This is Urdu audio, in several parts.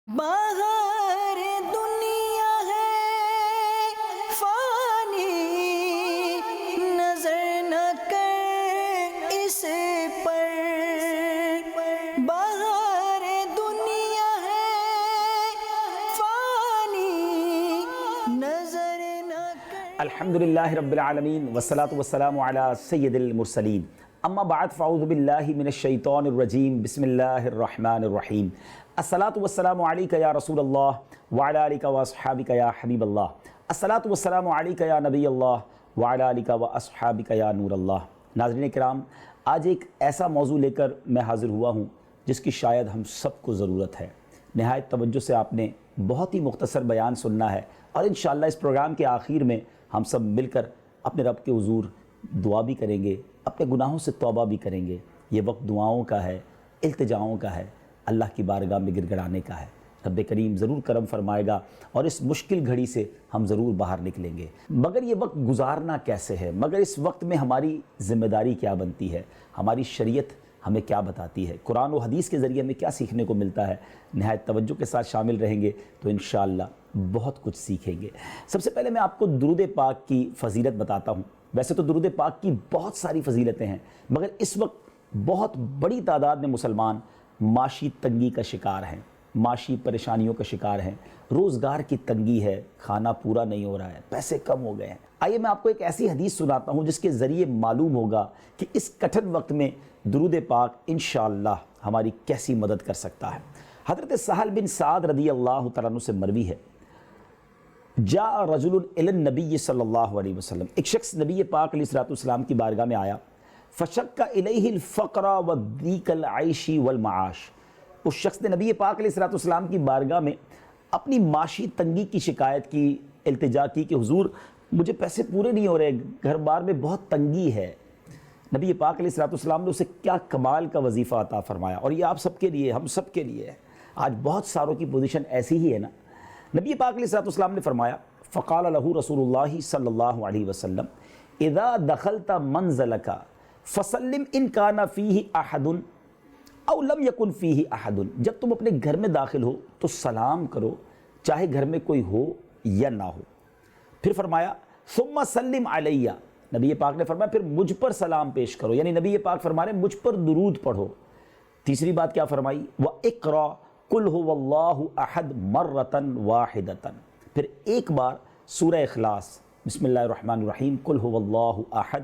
باہر دنیا ہے فانی، نظر نہ کر اس پر، باہر دنیا ہے فانی، نظر نہ کر۔ الحمدللہ رب العالمین والصلاة والسلام علی سید المرسلین، اما بعد فاعوذ باللہ من الشیطان الرجیم، بسم اللہ الرحمن الرحیم۔ الصلاة والسلام علیکہ یا رسول اللہ وعلی آلکہ واصحابکہ یا حبیب اللہ، الصلاة والسلام علیکہ یا نبی اللہ وعلی آلکہ واصحابکہ یا نور اللہ۔ ناظرین کرام، آج ایک ایسا موضوع لے کر میں حاضر ہوا ہوں جس کی شاید ہم سب کو ضرورت ہے۔ نہایت توجہ سے آپ نے بہت ہی مختصر بیان سننا ہے، اور انشاءاللہ اس پروگرام کے آخر میں ہم سب مل کر اپنے رب کے حضور دعا بھی کریں گے، اپنے گناہوں سے توبہ بھی کریں گے۔ یہ وقت دعاؤں کا ہے، التجاؤں کا ہے، اللہ کی بارگاہ میں گر گڑانے کا ہے۔ رب کریم ضرور کرم فرمائے گا اور اس مشکل گھڑی سے ہم ضرور باہر نکلیں گے۔ مگر یہ وقت گزارنا کیسے ہے؟ مگر اس وقت میں ہماری ذمہ داری کیا بنتی ہے؟ ہماری شریعت ہمیں کیا بتاتی ہے؟ قرآن و حدیث کے ذریعے ہمیں کیا سیکھنے کو ملتا ہے؟ نہایت توجہ کے ساتھ شامل رہیں گے تو انشاءاللہ بہت کچھ سیکھیں گے۔ سب سے پہلے میں آپ کو درود پاک کی فضیلت بتاتا ہوں۔ ویسے تو درود پاک کی بہت ساری فضیلتیں ہیں، مگر اس وقت بہت بڑی تعداد میں مسلمان معاشی تنگی کا شکار ہیں، معاشی پریشانیوں کا شکار ہیں، روزگار کی تنگی ہے، کھانا پورا نہیں ہو رہا ہے، پیسے کم ہو گئے ہیں۔ آئیے میں آپ کو ایک ایسی حدیث سناتا ہوں جس کے ذریعے معلوم ہوگا کہ اس کٹھن وقت میں درود پاک انشاءاللہ ہماری کیسی مدد کر سکتا ہے۔ حضرت سہل بن سعد رضی اللہ تعالیٰ عنہ سے مروی ہے، جاء رجل الی النبی صلی اللہ علیہ وسلم، ایک شخص نبی پاک علیہ السلام کی بارگاہ میں آیا، فشک الیہ الفقر وضیق العیش والمعاش، اس شخص نے نبی پاک علیہ السلام کی بارگاہ میں اپنی معاشی تنگی کی شکایت کی، التجا کی کہ حضور مجھے پیسے پورے نہیں ہو رہے، گھر بار میں بہت تنگی ہے۔ نبی پاک علیہ السلام نے اسے کیا کمال کا وظیفہ عطا فرمایا، اور یہ آپ سب کے لیے، ہم سب کے لیے ہے۔ آج بہت ساروں کی پوزیشن ایسی ہی ہے نا۔ نبی پاک علیہ السلام نے فرمایا، فقال له رسول اللہ صلی اللہ علیہ وسلم اذا دخلت منزلک فسلم ان کان فیہ احد او لم یکن فیہ احد، جب تم اپنے گھر میں داخل ہو تو سلام کرو، چاہے گھر میں کوئی ہو یا نہ ہو۔ پھر فرمایا ثم سلم علیہ، نبی پاک نے فرمایا پھر مجھ پر سلام پیش کرو، یعنی نبی پاک فرما رہے ہیں مجھ پر درود پڑھو۔ تیسری بات کیا فرمائی؟ وَاقْرَأْ قُلْ هُوَ اللَّهُ أَحَدٌ مَرَّةً وَاحِدَةً، پھر ایک بار سورہ اخلاص، بسم اللہ الرحمن الرحیم، قُلْ هُوَ اللَّهُ أَحَدٌ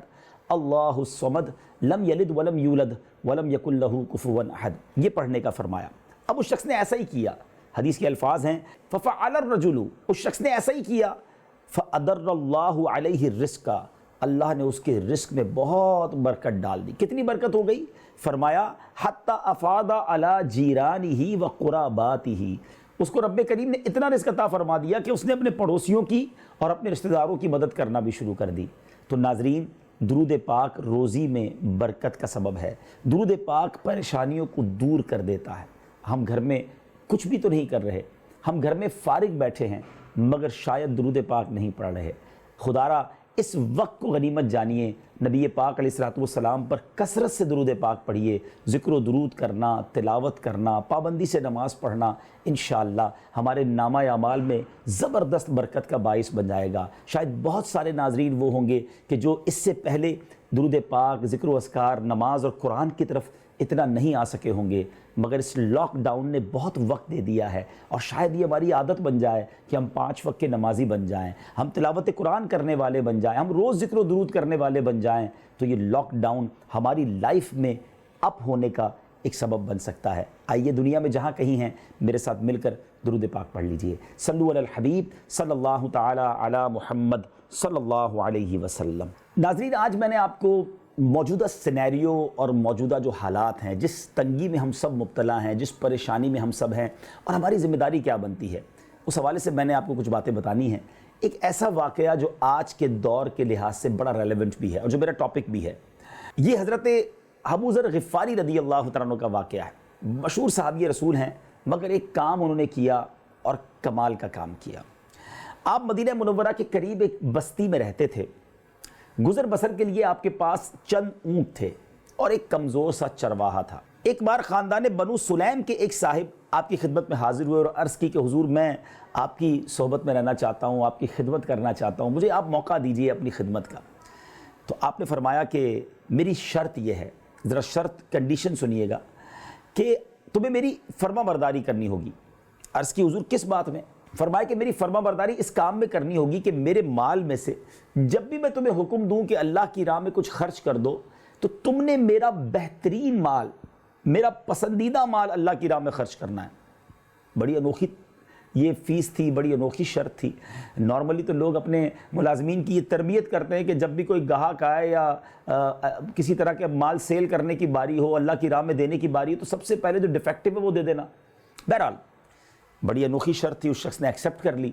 اللہ الصمد لم یلد ولم یولد ولم یکن لہ کفوا احد، یہ پڑھنے کا فرمایا۔ اب اس شخص نے ایسا ہی کیا، حدیث کے الفاظ ہیں ففعل الرجل، اس شخص نے ایسا ہی کیا، فأدر اللہ علیہ الرزق، اللہ نے اس کے رزق میں بہت برکت ڈال دی۔ کتنی برکت ہو گئی؟ فرمایا حتی افاض علی جیرانہ وقراباتہ، اس کو رب کریم نے اتنا رزق عطا فرما دیا کہ اس نے اپنے پڑوسیوں کی اور اپنے رشتہ داروں کی مدد کرنا بھی شروع کر دی۔ تو ناظرین، درود پاک روزی میں برکت کا سبب ہے، درود پاک پریشانیوں کو دور کر دیتا ہے۔ ہم گھر میں کچھ بھی تو نہیں کر رہے، ہم گھر میں فارغ بیٹھے ہیں مگر شاید درود پاک نہیں پڑھ رہے۔ خدارا اس وقت کو غنیمت جانیے، نبی پاک علیہ السلام پر کثرت سے درود پاک پڑھیے، ذکر و درود کرنا، تلاوت کرنا، پابندی سے نماز پڑھنا انشاءاللہ ہمارے نامہ اعمال میں زبردست برکت کا باعث بن جائے گا۔ شاید بہت سارے ناظرین وہ ہوں گے کہ جو اس سے پہلے درود پاک، ذکر و اذکار، نماز اور قرآن کی طرف اتنا نہیں آ سکے ہوں گے، مگر اس لاک ڈاؤن نے بہت وقت دے دیا ہے، اور شاید یہ ہماری عادت بن جائے کہ ہم 5 وقت کے نمازی بن جائیں، ہم تلاوت قرآن کرنے والے بن جائیں، ہم روز ذکر و درود کرنے والے بن جائیں، تو یہ لاک ڈاؤن ہماری لائف میں اپ ہونے کا ایک سبب بن سکتا ہے۔ آئیے دنیا میں جہاں کہیں ہیں میرے ساتھ مل کر درود پاک پڑھ لیجئے۔ صلو علی الحبیب صلی اللہ تعالی علی محمد صلی اللہ علیہ وسلم۔ ناظرین، آج میں نے آپ کو موجودہ سینیریو اور موجودہ جو حالات ہیں، جس تنگی میں ہم سب مبتلا ہیں، جس پریشانی میں ہم سب ہیں، اور ہماری ذمہ داری کیا بنتی ہے، اس حوالے سے میں نے آپ کو کچھ باتیں بتانی ہیں۔ ایک ایسا واقعہ جو آج کے دور کے لحاظ سے بڑا ریلیونٹ بھی ہے اور جو میرا ٹاپک بھی ہے، یہ حضرت ابو ذر غفاری رضی اللہ تعالیٰ عنہ کا واقعہ ہے۔ مشہور صحابی رسول ہیں، مگر ایک کام انہوں نے کیا اور کمال کا کام کیا۔ آپ مدینہ منورہ کے قریب ایک بستی میں رہتے تھے، گزر بسر کے لیے آپ کے پاس چند اونٹ تھے اور ایک کمزور سا چرواہا تھا۔ ایک بار خاندان بنو سلیم کے ایک صاحب آپ کی خدمت میں حاضر ہوئے اور عرض کی کہ حضور میں آپ کی صحبت میں رہنا چاہتا ہوں، آپ کی خدمت کرنا چاہتا ہوں، مجھے آپ موقع دیجئے اپنی خدمت کا۔ تو آپ نے فرمایا کہ میری شرط یہ ہے، ذرا شرط کنڈیشن سنیے گا، کہ تمہیں میری فرما برداری کرنی ہوگی۔ عرض کی حضور کس بات میں؟ فرمایا کہ میری فرما برداری اس کام میں کرنی ہوگی کہ میرے مال میں سے جب بھی میں تمہیں حکم دوں کہ اللہ کی راہ میں کچھ خرچ کر دو تو تم نے میرا بہترین مال، میرا پسندیدہ مال اللہ کی راہ میں خرچ کرنا ہے۔ بڑی انوکھی یہ فیس تھی، بڑی انوکھی شرط تھی۔ نارملی تو لوگ اپنے ملازمین کی یہ تربیت کرتے ہیں کہ جب بھی کوئی گاہک آئے یا کسی طرح کے مال سیل کرنے کی باری ہو، اللہ کی راہ میں دینے کی باری ہو، تو سب سے پہلے جو ڈیفیکٹو ہے وہ دے دینا۔ بہرحال بڑی انوکھی شرط تھی، اس شخص نے ایکسیپٹ کر لی۔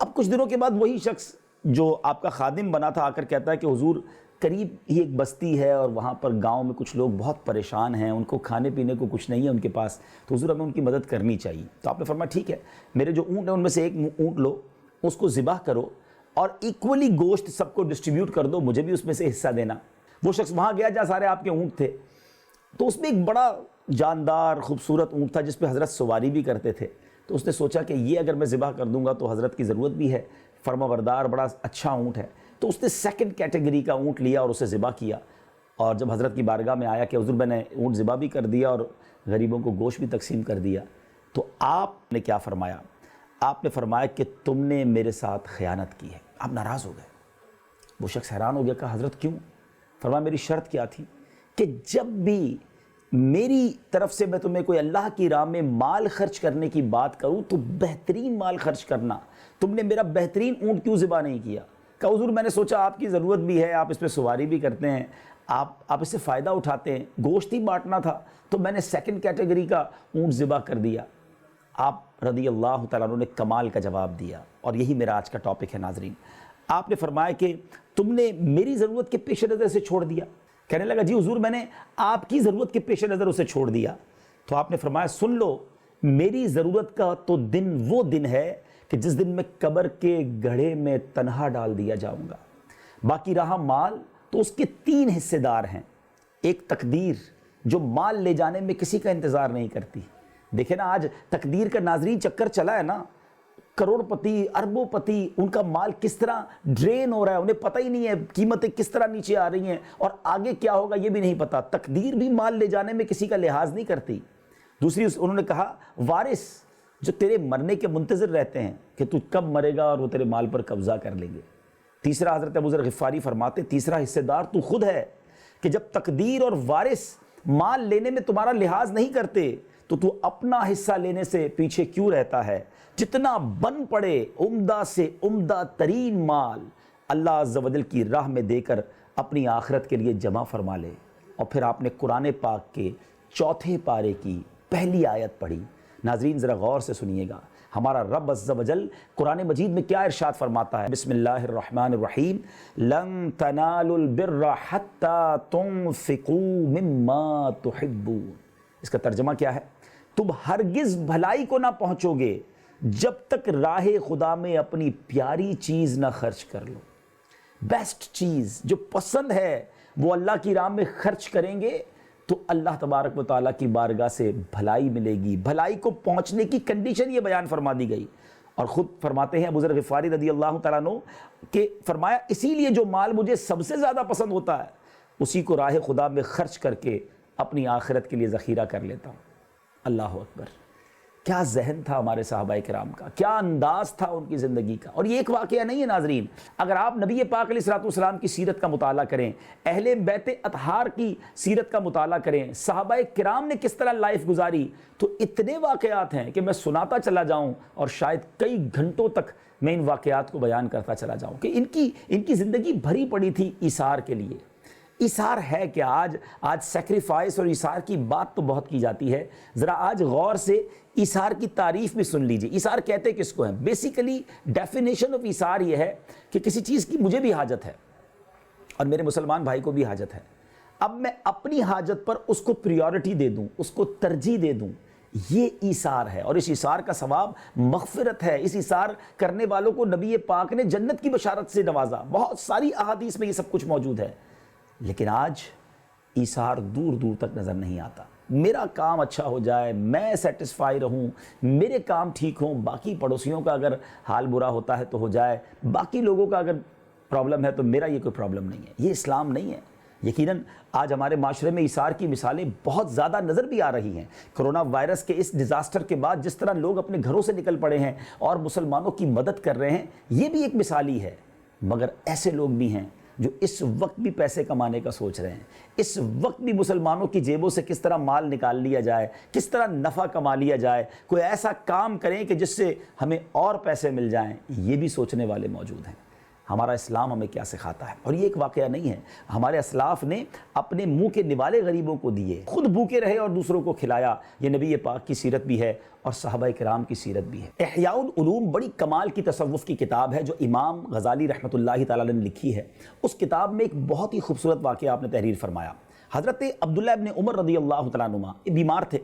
اب کچھ دنوں کے بعد وہی شخص جو آپ کا خادم بنا تھا آ کر کہتا ہے کہ حضور قریب ہی ایک بستی ہے اور وہاں پر گاؤں میں کچھ لوگ بہت پریشان ہیں، ان کو کھانے پینے کو کچھ نہیں ہے ان کے پاس، تو حضور ہمیں ان کی مدد کرنی چاہیے۔ تو آپ نے فرمایا ٹھیک ہے، میرے جو اونٹ ہیں ان میں سے ایک اونٹ لو، اس کو ذبح کرو اور ایکولی گوشت سب کو ڈسٹریبیوٹ کر دو، مجھے بھی اس میں سے حصہ دینا۔ وہ شخص وہاں گیا جہاں سارے آپ کے اونٹ تھے، تو اس میں ایک بڑا جاندار خوبصورت اونٹ تھا جس پہ حضرت سواری بھی کرتے تھے۔ تو اس نے سوچا کہ یہ اگر میں ذبح کر دوں گا تو حضرت کی ضرورت بھی ہے، فرما بردار بڑا اچھا اونٹ ہے۔ تو اس نے سیکنڈ کیٹیگری کا اونٹ لیا اور اسے ذبح کیا، اور جب حضرت کی بارگاہ میں آیا کہ حضور میں نے اونٹ ذبح بھی کر دیا اور غریبوں کو گوشت بھی تقسیم کر دیا، تو آپ نے کیا فرمایا؟ آپ نے فرمایا کہ تم نے میرے ساتھ خیانت کی ہے۔ آپ ناراض ہو گئے۔ وہ شخص حیران ہو گیا، کہا حضرت کیوں؟ فرمایا میری شرط کیا تھی کہ جب بھی میری طرف سے میں تمہیں کوئی اللہ کی راہ میں مال خرچ کرنے کی بات کروں تو بہترین مال خرچ کرنا، تم نے میرا بہترین اونٹ کیوں ذبح نہیں کیا؟ کہا حضور میں نے سوچا آپ کی ضرورت بھی ہے، آپ اس پہ سواری بھی کرتے ہیں، آپ اس سے فائدہ اٹھاتے ہیں، گوشت ہی بانٹنا تھا تو میں نے سیکنڈ کیٹیگری کا اونٹ ذبح کر دیا۔ آپ رضی اللہ تعالیٰ عنہ نے کمال کا جواب دیا، اور یہی میرا آج کا ٹاپک ہے ناظرین۔ آپ نے فرمایا کہ تم نے میری ضرورت کے پیش نظر سے چھوڑ دیا۔ کہنے لگا جی حضور میں نے آپ کی ضرورت کے پیش نظر اسے چھوڑ دیا۔ تو آپ نے فرمایا سن لو، میری ضرورت کا تو دن وہ دن ہے کہ جس دن میں قبر کے گڑھے میں تنہا ڈال دیا جاؤں گا۔ باقی رہا مال تو اس کے 3 حصے دار ہیں۔ ایک تقدیر جو مال لے جانے میں کسی کا انتظار نہیں کرتی۔ دیکھیں نا آج تقدیر کا ناظرین چکر چلا ہے نا، کروڑ پتی اربوں پتی ان کا مال کس طرح ڈرین ہو رہا ہے، انہیں پتہ ہی نہیں ہے قیمتیں کس طرح نیچے آ رہی ہیں اور آگے کیا ہوگا یہ بھی نہیں پتہ۔ تقدیر بھی مال لے جانے میں کسی کا لحاظ نہیں کرتی۔ دوسری انہوں نے کہا وارث جو تیرے مرنے کے منتظر رہتے ہیں کہ تو کب مرے گا اور وہ تیرے مال پر قبضہ کر لیں گے۔ تیسرا حضرت ابو ذر غفاری فرماتے تیسرا حصہ دار تو خود ہے کہ جب تقدیر اور وارث مال لینے میں تمہارا لحاظ نہیں کرتے تو اپنا حصہ لینے سے پیچھے کیوں رہتا ہے؟ جتنا بن پڑے عمدہ سے عمدہ ترین مال اللہ عز و جل کی راہ میں دے کر اپنی آخرت کے لیے جمع فرما لے۔ اور پھر آپ نے قرآن پاک کے 4 پارے کی پہلی آیت پڑھی۔ ناظرین ذرا غور سے سنیے گا، ہمارا رب عز و جل قرآن مجید میں کیا ارشاد فرماتا ہے؟ بسم اللہ الرحمن الرحیم، لن تنالوا البر حتی تنفقوا مما تحبون۔ اس کا ترجمہ کیا ہے؟ تم ہرگز بھلائی کو نہ پہنچو گے جب تک راہ خدا میں اپنی پیاری چیز نہ خرچ کر لو۔ بیسٹ چیز جو پسند ہے وہ اللہ کی راہ میں خرچ کریں گے تو اللہ تبارک و تعالیٰ کی بارگاہ سے بھلائی ملے گی۔ بھلائی کو پہنچنے کی کنڈیشن یہ بیان فرما دی گئی، اور خود فرماتے ہیں ابو ذر غفاری رضی اللہ تعالیٰ عنہ کہ فرمایا اسی لیے جو مال مجھے سب سے زیادہ پسند ہوتا ہے اسی کو راہ خدا میں خرچ کر کے اپنی آخرت کے لیے ذخیرہ کر لیتا ہوں۔ اللہ اکبر، کیا ذہن تھا ہمارے صحابہ کرام کا، کیا انداز تھا ان کی زندگی کا۔ اور یہ ایک واقعہ نہیں ہے ناظرین، اگر آپ نبی پاک علیہ الصلوۃ والسلام کی سیرت کا مطالعہ کریں، اہل بیت اطہار کی سیرت کا مطالعہ کریں، صحابہ کرام نے کس طرح لائف گزاری، تو اتنے واقعات ہیں کہ میں سناتا چلا جاؤں اور شاید کئی گھنٹوں تک میں ان واقعات کو بیان کرتا چلا جاؤں کہ ان کی زندگی بھری پڑی تھی ایثار کے لیے۔ ایثار ہے کہ آج سیکریفائس اور ایثار کی بات تو بہت کی جاتی ہے، ذرا آج غور سے ایثار کی تعریف بھی سن لیجئے۔ ایثار کہتے کس کو ہیں؟ بیسیکلی ڈیفینیشن آف ایثار یہ ہے کہ کسی چیز کی مجھے بھی حاجت ہے اور میرے مسلمان بھائی کو بھی حاجت ہے، اب میں اپنی حاجت پر اس کو پریورٹی دے دوں، اس کو ترجیح دے دوں، یہ ایثار ہے۔ اور اس ایثار کا ثواب مغفرت ہے۔ اس ایثار کرنے والوں کو نبی پاک نے جنت کی بشارت سے نوازا، بہت ساری احادیث میں یہ سب کچھ موجود ہے۔ لیکن آج ایثار دور دور تک نظر نہیں آتا۔ میرا کام اچھا ہو جائے، میں سیٹسفائی رہوں، میرے کام ٹھیک ہوں، باقی پڑوسیوں کا اگر حال برا ہوتا ہے تو ہو جائے، باقی لوگوں کا اگر پرابلم ہے تو میرا یہ کوئی پرابلم نہیں ہے۔ یہ اسلام نہیں ہے۔ یقیناً آج ہمارے معاشرے میں ایثار کی مثالیں بہت زیادہ نظر بھی آ رہی ہیں۔ کرونا وائرس کے اس ڈیزاسٹر کے بعد جس طرح لوگ اپنے گھروں سے نکل پڑے ہیں اور مسلمانوں کی مدد کر رہے ہیں، یہ بھی ایک مثال ہی ہے۔ مگر ایسے لوگ بھی ہیں جو اس وقت بھی پیسے کمانے کا سوچ رہے ہیں، اس وقت بھی مسلمانوں کی جیبوں سے کس طرح مال نکال لیا جائے، کس طرح نفع کما لیا جائے، کوئی ایسا کام کریں کہ جس سے ہمیں اور پیسے مل جائیں، یہ بھی سوچنے والے موجود ہیں۔ ہمارا اسلام ہمیں کیا سکھاتا ہے؟ اور یہ ایک واقعہ نہیں ہے، ہمارے اسلاف نے اپنے منہ کے نوالے غریبوں کو دیے، خود بھوکے رہے اور دوسروں کو کھلایا۔ یہ نبی پاک کی سیرت بھی ہے اور صحابہ کرام کی سیرت بھی ہے۔ احیاء العلوم بڑی کمال کی تصوف کی کتاب ہے جو امام غزالی رحمۃ اللہ تعالیٰ نے لکھی ہے۔ اس کتاب میں ایک بہت ہی خوبصورت واقعہ آپ نے تحریر فرمایا۔ حضرت عبداللہ ابن عمر رضی اللہ تعالیٰ عنہما یہ بیمار تھے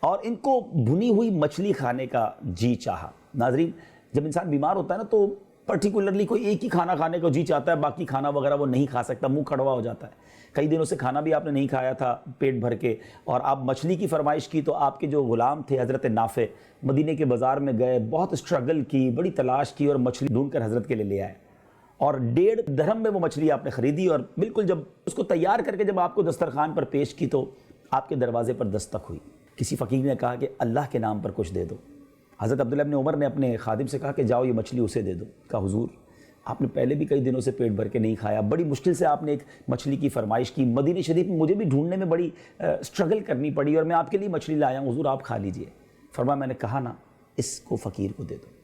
اور ان کو بھنی ہوئی مچھلی کھانے کا جی چاہا۔ ناظرین، جب انسان بیمار ہوتا ہے نا تو پرٹیکولرلی کوئی ایک ہی کھانا کھانے کو جی چاہتا ہے، باقی کھانا وغیرہ وہ نہیں کھا سکتا، منہ کڑوا ہو جاتا ہے۔ کئی دنوں سے کھانا بھی آپ نے نہیں کھایا تھا پیٹ بھر کے، اور آپ مچھلی کی فرمائش کی تو آپ کے جو غلام تھے حضرت نافع، مدینے کے بازار میں گئے، بہت اسٹرگل کی، بڑی تلاش کی اور مچھلی ڈھونڈ کر حضرت کے لیے لے آئے، اور 1.5 درہم میں وہ مچھلی آپ نے خریدی، اور بالکل جب اس کو تیار کر کے جب آپ کو دسترخوان پر پیش کی تو آپ کے دروازے پر دستک ہوئی۔ کسی فقیر نے کہا کہ اللہ کے نام پر کچھ دے دو۔ حضرت عبداللہ ابن عمر نے اپنے خادم سے کہا کہ جاؤ یہ مچھلی اسے دے دو۔ کہا حضور آپ نے پہلے بھی کئی دنوں سے پیٹ بھر کے نہیں کھایا، بڑی مشکل سے آپ نے ایک مچھلی کی فرمائش کی، مدینہ شریف میں مجھے بھی ڈھونڈنے میں بڑی اسٹرگل کرنی پڑی اور میں آپ کے لیے مچھلی لایا ہوں، حضور آپ کھا لیجئے۔ فرمایا میں نے کہا نا اس کو فقیر کو دے دو۔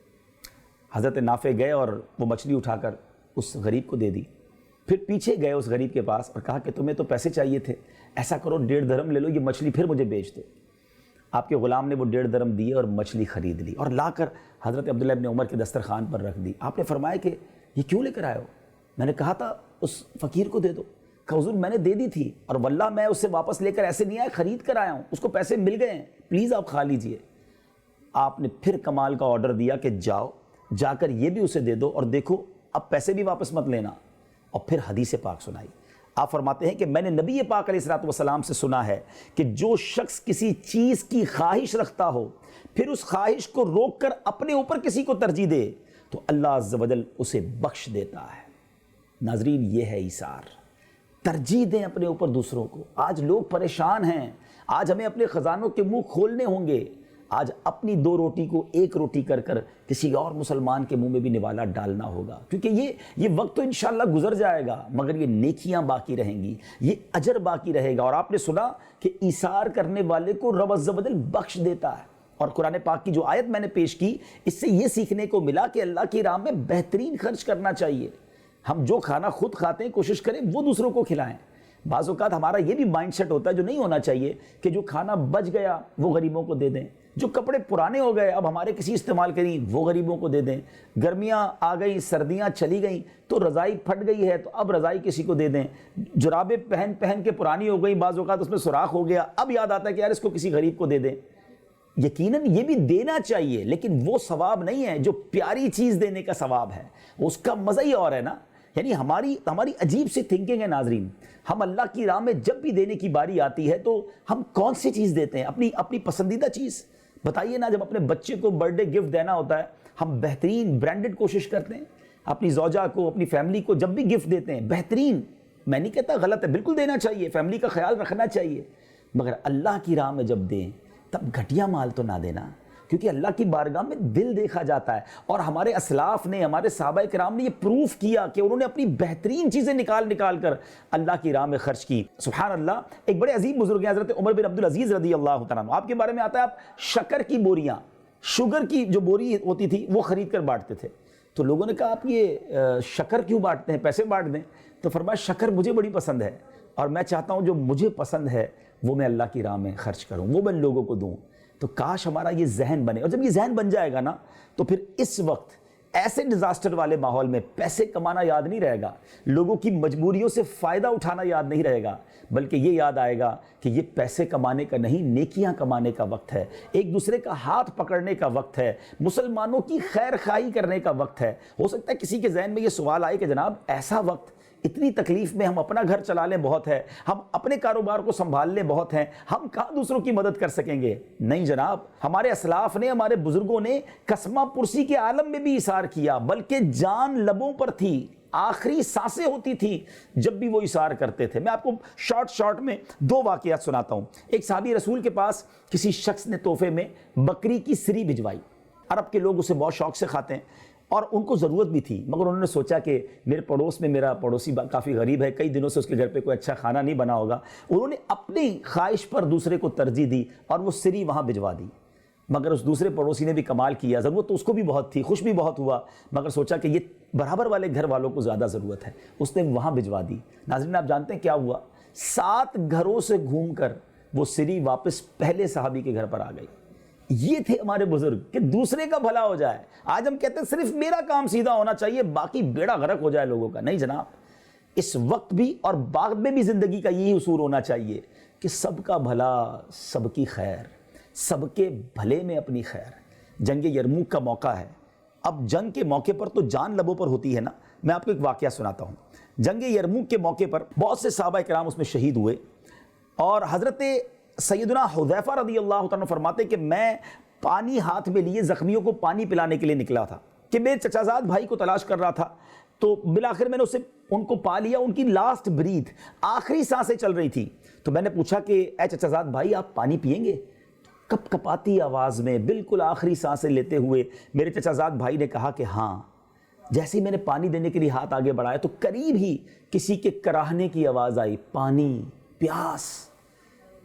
حضرت نافع گئے اور وہ مچھلی اٹھا کر اس غریب کو دے دی۔ پھر پیچھے گئے اس غریب کے پاس اور کہا کہ تمہیں تو پیسے چاہیے تھے، ایسا کرو 1.5 درہم لے لو، یہ مچھلی پھر مجھے بیچ دو۔ آپ کے غلام نے وہ 1.5 درہم دیے اور مچھلی خرید لی اور لا کر حضرت عبداللہ ابن عمر کے دسترخوان پر رکھ دی۔ آپ نے فرمایا کہ یہ کیوں لے کر آئے ہو؟ میں نے کہا تھا اس فقیر کو دے دو۔ کہا حضور میں نے دے دی تھی اور واللہ میں اسے واپس لے کر ایسے نہیں آیا، خرید کر آیا ہوں، اس کو پیسے مل گئے ہیں، پلیز آپ کھا لیجئے۔ آپ نے پھر کمال کا آرڈر دیا کہ جاؤ جا کر یہ بھی اسے دے دو اور دیکھو اب پیسے بھی واپس مت لینا، اور پھر حدیث پاک سنائی۔ آپ فرماتے ہیں کہ میں نے نبی پاک علیہ الصلوۃ والسلام سے سنا ہے کہ جو شخص کسی چیز کی خواہش رکھتا ہو پھر اس خواہش کو روک کر اپنے اوپر کسی کو ترجیح دے تو اللہ عز و جل اسے بخش دیتا ہے۔ ناظرین یہ ہے ایثار، ترجیح دیں اپنے اوپر دوسروں کو۔ آج لوگ پریشان ہیں، آج ہمیں اپنے خزانوں کے منہ کھولنے ہوں گے، آج اپنی 2 روٹی کو 1 روٹی کر کر کسی اور مسلمان کے منہ میں بھی نوالا ڈالنا ہوگا، کیونکہ یہ وقت تو انشاءاللہ گزر جائے گا مگر یہ نیکیاں باقی رہیں گی، یہ اجر باقی رہے گا۔ اور آپ نے سنا کہ ایثار کرنے والے کو رب عز و جل بخش دیتا ہے۔ اور قرآن پاک کی جو آیت میں نے پیش کی اس سے یہ سیکھنے کو ملا کہ اللہ کی راہ میں بہترین خرچ کرنا چاہیے۔ ہم جو کھانا خود کھاتے ہیں کوشش کریں وہ دوسروں کو کھلائیں۔ بعض اوقات ہمارا یہ بھی مائنڈ سیٹ ہوتا ہے جو نہیں ہونا چاہیے کہ جو کھانا بچ گیا وہ غریبوں کو دے دیں، جو کپڑے پرانے ہو گئے اب ہمارے کسی استعمال کریں وہ غریبوں کو دے دیں، گرمیاں آ گئیں سردیاں چلی گئیں تو رضائی پھٹ گئی ہے تو اب رضائی کسی کو دے دیں، جرابیں پہن کے پرانی ہو گئیں، بعض اوقات اس میں سوراخ ہو گیا، اب یاد آتا ہے کہ یار اس کو کسی غریب کو دے دیں۔ یقیناً یہ بھی دینا چاہیے لیکن وہ ثواب نہیں ہے جو پیاری چیز دینے کا ثواب ہے، اس کا مزہ ہی اور ہے نا۔ یعنی ہماری عجیب سی تھنکنگ ہے ناظرین، ہم اللہ کی راہ میں جب بھی دینے کی باری آتی ہے تو ہم کون سی چیز دیتے ہیں؟ اپنی پسندیدہ چیز بتائیے نا۔ جب اپنے بچے کو برتھ ڈے گفٹ دینا ہوتا ہے ہم بہترین برانڈڈ کوشش کرتے ہیں، اپنی زوجہ کو اپنی فیملی کو جب بھی گفٹ دیتے ہیں بہترین، میں نہیں کہتا غلط ہے، بالکل دینا چاہیے، فیملی کا خیال رکھنا چاہیے، مگر اللہ کی راہ میں جب دیں تب گھٹیا مال تو نہ دینا، کیونکہ اللہ کی بارگاہ میں دل دیکھا جاتا ہے۔ اور ہمارے اسلاف نے، ہمارے صحابہ کرام نے یہ پروف کیا کہ انہوں نے اپنی بہترین چیزیں نکال کر اللہ کی راہ میں خرچ کی۔ سبحان اللہ۔ ایک بڑے عظیم بزرگ ہیں حضرت عمر بن عبدالعزیز رضی اللہ تعالیٰ عنہ، آپ کے بارے میں آتا ہے آپ شکر کی بوریاں، شوگر کی جو بوری ہوتی تھی وہ خرید کر بانٹتے تھے۔ تو لوگوں نے کہا آپ یہ شکر کیوں بانٹتے ہیں، پیسے بانٹ دیں۔ تو فرمایا شکر مجھے بڑی پسند ہے اور میں چاہتا ہوں جو مجھے پسند ہے وہ میں اللہ کی راہ میں خرچ کروں، وہ میں لوگوں کو دوں۔ تو کاش ہمارا یہ ذہن بنے، اور جب یہ ذہن بن جائے گا نا تو پھر اس وقت ایسے ڈیزاسٹر والے ماحول میں پیسے کمانا یاد نہیں رہے گا، لوگوں کی مجبوریوں سے فائدہ اٹھانا یاد نہیں رہے گا، بلکہ یہ یاد آئے گا کہ یہ پیسے کمانے کا نہیں نیکیاں کمانے کا وقت ہے، ایک دوسرے کا ہاتھ پکڑنے کا وقت ہے، مسلمانوں کی خیر خواہی کرنے کا وقت ہے۔ ہو سکتا ہے کسی کے ذہن میں یہ سوال آئے کہ جناب ایسا وقت اتنی تکلیف میں ہم اپنا گھر چلا لیں بہت ہے، ہم اپنے کاروبار کو سنبھال لیں بہت ہیں، ہم کہاں دوسروں کی مدد کر سکیں گے؟ نہیں جناب، ہمارے اسلاف نے، ہمارے بزرگوں نے قسمہ پرسی کے عالم میں بھی اثار کیا، بلکہ جان لبوں پر تھی، آخری سانسیں ہوتی تھی جب بھی وہ اثار کرتے تھے۔ میں آپ کو شارٹ میں 2 واقعات سناتا ہوں۔ ایک صحابی رسول کے پاس کسی شخص نے تحفے میں بکری کی سری بھجوائی۔ عرب کے لوگ اسے بہت شوق سے کھاتے ہیں اور ان کو ضرورت بھی تھی، مگر انہوں نے سوچا کہ میرے پڑوس میں میرا پڑوسی کافی غریب ہے، کئی دنوں سے اس کے گھر پہ کوئی اچھا کھانا نہیں بنا ہوگا۔ انہوں نے اپنی خواہش پر دوسرے کو ترجیح دی اور وہ سری وہاں بھجوا دی۔ مگر اس دوسرے پڑوسی نے بھی کمال کیا، ضرورت تو اس کو بھی بہت تھی، خوش بھی بہت ہوا، مگر سوچا کہ یہ برابر والے گھر والوں کو زیادہ ضرورت ہے، اس نے وہاں بھجوا دی۔ ناظرین، آپ جانتے ہیں کیا ہوا؟ 7 گھروں سے گھوم کر وہ سری واپس پہلے صحابی کے گھر پر آ گئی۔ یہ تھے ہمارے بزرگ کہ دوسرے کا بھلا ہو جائے۔ آج ہم کہتے ہیں صرف میرا کام سیدھا ہونا چاہیے، باقی بیڑا غرق ہو جائے لوگوں کا۔ نہیں جناب، اس وقت بھی اور بعد میں بھی زندگی کا یہی اصول ہونا چاہیے کہ سب کا بھلا، سب کی خیر، سب کے بھلے میں اپنی خیر۔ جنگ یرموک کا موقع ہے، اب جنگ کے موقع پر تو جان لبوں پر ہوتی ہے نا۔ میں آپ کو ایک واقعہ سناتا ہوں۔ جنگ یرموک کے موقع پر بہت سے صحابہ کرام اس میں شہید ہوئے، اور حضرت سیدنا حذیفہ رضی اللہ تعالیٰ فرماتے ہیں کہ میں پانی ہاتھ میں لیے زخمیوں کو پانی پلانے کے لیے نکلا تھا کہ میرے چچا زاد بھائی کو تلاش کر رہا تھا، تو بالآخر میں نے ان کو پا لیا۔ ان کی لاسٹ بریتھ، آخری سانسیں چل رہی تھی، تو میں نے پوچھا کہ اے چچا زاد بھائی، آپ پانی پئیں گے؟ کپ کپاتی آواز میں بالکل آخری سانسیں لیتے ہوئے میرے چچا زاد بھائی نے کہا کہ ہاں۔ جیسے ہی میں نے پانی دینے کے لیے ہاتھ آگے بڑھایا تو قریب ہی کسی کے کراہنے کی آواز آئی، پانی، پیاس۔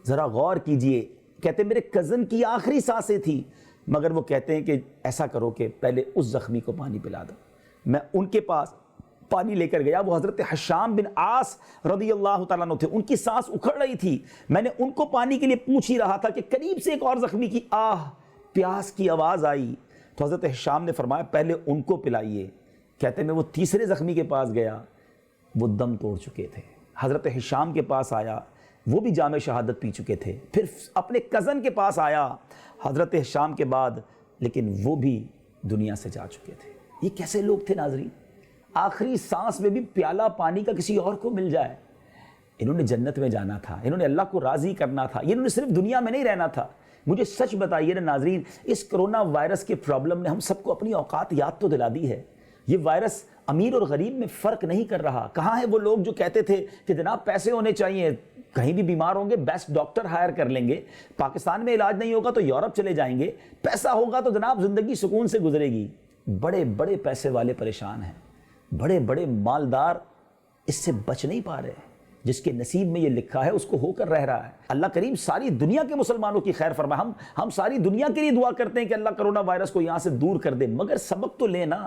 ذرا غور کیجئے، کہتے ہیں میرے کزن کی آخری سانسیں تھی، مگر وہ کہتے ہیں کہ ایسا کرو کہ پہلے اس زخمی کو پانی پلا دو۔ میں ان کے پاس پانی لے کر گیا، وہ حضرت حشام بن عاص رضی اللہ تعالیٰ عنہ تھے، ان کی سانس اکھڑ رہی تھی۔ میں نے ان کو پانی کے لیے پوچھ ہی رہا تھا کہ قریب سے ایک اور زخمی کی پیاس کی آواز آئی، تو حضرت حشام نے فرمایا پہلے ان کو پلائیے۔ کہتے ہیں میں وہ تیسرے زخمی کے پاس گیا، وہ دم توڑ چکے تھے۔ حضرت حشام کے پاس آیا، وہ بھی جام شہادت پی چکے تھے۔ پھر اپنے کزن کے پاس آیا حضرت حشام کے بعد، لیکن وہ بھی دنیا سے جا چکے تھے۔ یہ کیسے لوگ تھے ناظرین؟ آخری سانس میں بھی پیالہ پانی کا کسی اور کو مل جائے۔ انہوں نے جنت میں جانا تھا، انہوں نے اللہ کو راضی کرنا تھا، انہوں نے صرف دنیا میں نہیں رہنا تھا۔ مجھے سچ بتائیے نا ناظرین، اس کرونا وائرس کے پرابلم نے ہم سب کو اپنی اوقات یاد تو دلا دی ہے۔ یہ وائرس امیر اور غریب میں فرق نہیں کر رہا۔ کہاں ہیں وہ لوگ جو کہتے تھے کہ جناب پیسے ہونے چاہیے، کہیں بھی بیمار ہوں گے بیسٹ ڈاکٹر ہائر کر لیں گے، پاکستان میں علاج نہیں ہوگا تو یورپ چلے جائیں گے، پیسہ ہوگا تو جناب زندگی سکون سے گزرے گی۔ بڑے بڑے پیسے والے پریشان ہیں، بڑے بڑے مالدار اس سے بچ نہیں پا رہے۔ جس کے نصیب میں یہ لکھا ہے اس کو ہو کر رہ رہا ہے۔ اللہ کریم ساری دنیا کے مسلمانوں کی خیر فرمائے۔ ہم ساری دنیا کے لیے دعا کرتے ہیں کہ اللہ کرونا وائرس کو یہاں سے دور کر دے، مگر سبق تو لینا،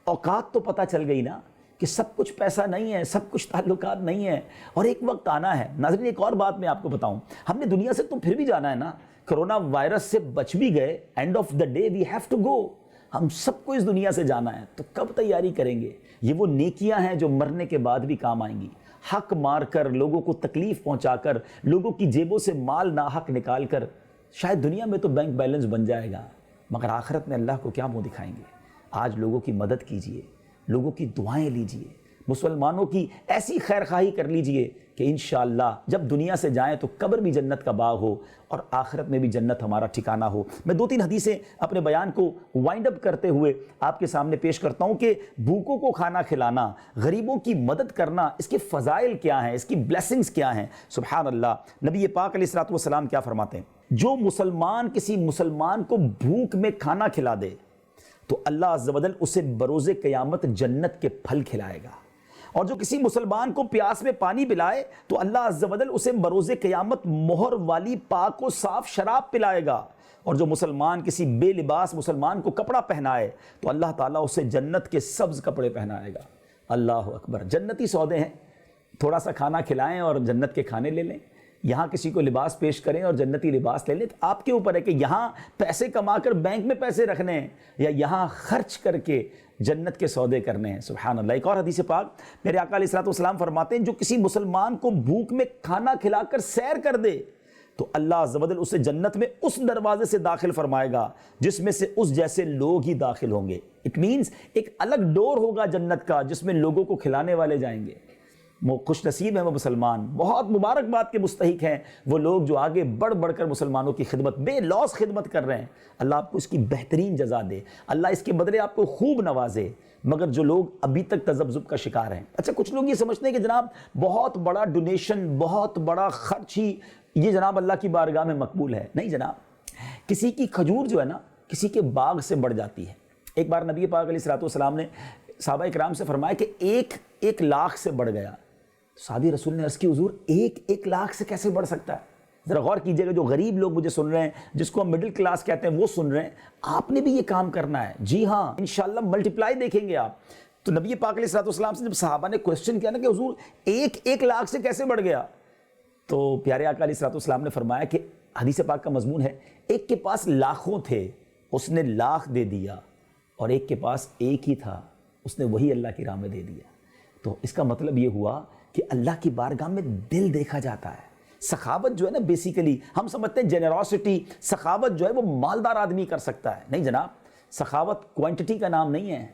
اوقات تو پتہ چل گئی نا کہ سب کچھ پیسہ نہیں ہے، سب کچھ تعلقات نہیں ہے، اور ایک وقت آنا ہے۔ ناظرین ایک اور بات میں آپ کو بتاؤں، ہم نے دنیا سے تو پھر بھی جانا ہے نا، کرونا وائرس سے بچ بھی گئے، end of the day we have to go, ہم سب کو اس دنیا سے جانا ہے، تو کب تیاری کریں گے؟ یہ وہ نیکیاں ہیں جو مرنے کے بعد بھی کام آئیں گی۔ حق مار کر، لوگوں کو تکلیف پہنچا کر، لوگوں کی جیبوں سے مال ناحق نکال کر، شاید دنیا میں تو بینک بیلنس بن جائے گا، مگر آخرت میں اللہ کو کیا منہ دکھائیں گے؟ آج لوگوں کی مدد کیجئے، لوگوں کی دعائیں لیجئے، مسلمانوں کی ایسی خیر خواہی کر لیجئے کہ انشاءاللہ جب دنیا سے جائیں تو قبر بھی جنت کا باغ ہو اور آخرت میں بھی جنت ہمارا ٹھکانہ ہو۔ میں 2-3 حدیثیں اپنے بیان کو وائنڈ اپ کرتے ہوئے آپ کے سامنے پیش کرتا ہوں کہ بھوکوں کو کھانا کھلانا، غریبوں کی مدد کرنا، اس کے فضائل کیا ہیں، اس کی بلیسنگز کیا ہیں۔ سبحان اللہ، نبی پاک علیہ الصلوۃ والسلام کیا فرماتے ہیں؟ جو مسلمان کسی مسلمان کو بھوک میں کھانا کھلا دے تو اللہ عز و جل اسے بروز قیامت جنت کے پھل کھلائے گا، اور جو کسی مسلمان کو پیاس میں پانی پلائے تو اللہ عز و جل اسے بروز قیامت مہر والی پاک و صاف شراب پلائے گا، اور جو مسلمان کسی بے لباس مسلمان کو کپڑا پہنائے تو اللہ تعالیٰ اسے جنت کے سبز کپڑے پہنائے گا۔ اللہ اکبر، جنتی سودے ہیں، تھوڑا سا کھانا کھلائیں اور جنت کے کھانے لے لیں، یہاں کسی کو لباس پیش کریں اور جنتی لباس لے لیں۔ آپ کے اوپر ہے کہ یہاں پیسے کما کر بینک میں پیسے رکھنے ہیں یا یہاں خرچ کر کے جنت کے سودے کرنے ہیں۔ سبحان اللہ۔ ایک اور حدیث پاک میرے آقا علیہ الصلوۃ والسلام فرماتے ہیں جو کسی مسلمان کو بھوک میں کھانا کھلا کر سیر کر دے تو اللہ عز و جل اسے جنت میں اس دروازے سے داخل فرمائے گا جس میں سے اس جیسے لوگ ہی داخل ہوں گے۔ اٹ مینز ایک الگ ڈور ہوگا جنت کا جس میں لوگوں کو کھلانے والے جائیں گے۔ خوش نصیب ہیں وہ مسلمان، بہت مبارکباد کے مستحق ہیں وہ لوگ جو آگے بڑھ بڑھ کر مسلمانوں کی خدمت، بے لوث خدمت کر رہے ہیں۔ اللہ آپ کو اس کی بہترین جزا دے، اللہ اس کے بدلے آپ کو خوب نوازے۔ مگر جو لوگ ابھی تک تذبذب کا شکار ہیں، اچھا کچھ لوگ یہ سمجھتے ہیں کہ جناب بہت بڑا ڈونیشن، بہت بڑا خرچ ہی یہ جناب اللہ کی بارگاہ میں مقبول ہے۔ نہیں جناب، کسی کی کھجور جو ہے نا کسی کے باغ سے بڑھ جاتی ہے۔ ایک بار نبی پاک علیہ الصلوۃ نے صحابہ اکرام سے فرمایا کہ ایک لاکھ سے بڑھ گیا۔ صحابی رسول نے عرض کی حضور ایک لاکھ سے کیسے بڑھ سکتا ہے؟ ذرا غور کیجئے گا، جو غریب لوگ مجھے سن رہے ہیں، جس کو ہم مڈل کلاس کہتے ہیں، وہ سن رہے ہیں، آپ نے بھی یہ کام کرنا ہے۔ جی ہاں، انشاءاللہ ملٹیپلائی دیکھیں گے آپ۔ تو نبی پاک علیہ السلام سے جب صحابہ نے کوسچن کیا نا کہ حضور ایک لاکھ سے کیسے بڑھ گیا، تو پیارے آقا علیہ السلام نے فرمایا کہ حدیث پاک کا مضمون ہے، ایک کے پاس لاکھوں تھے اس نے لاکھ دے دیا، اور ایک کے پاس ایک ہی تھا اس نے وہی اللہ کی راہ میں دے دیا۔ تو اس کا مطلب یہ ہوا کہ اللہ کی بارگاہ میں دل دیکھا جاتا ہے۔ سخاوت جو ہے نا بیسیکلی ہم سمجھتے ہیں جنراسٹی، سخاوت جو ہے وہ مالدار آدمی کر سکتا ہے۔ نہیں جناب، سخاوت کوانٹٹی کا نام نہیں ہے،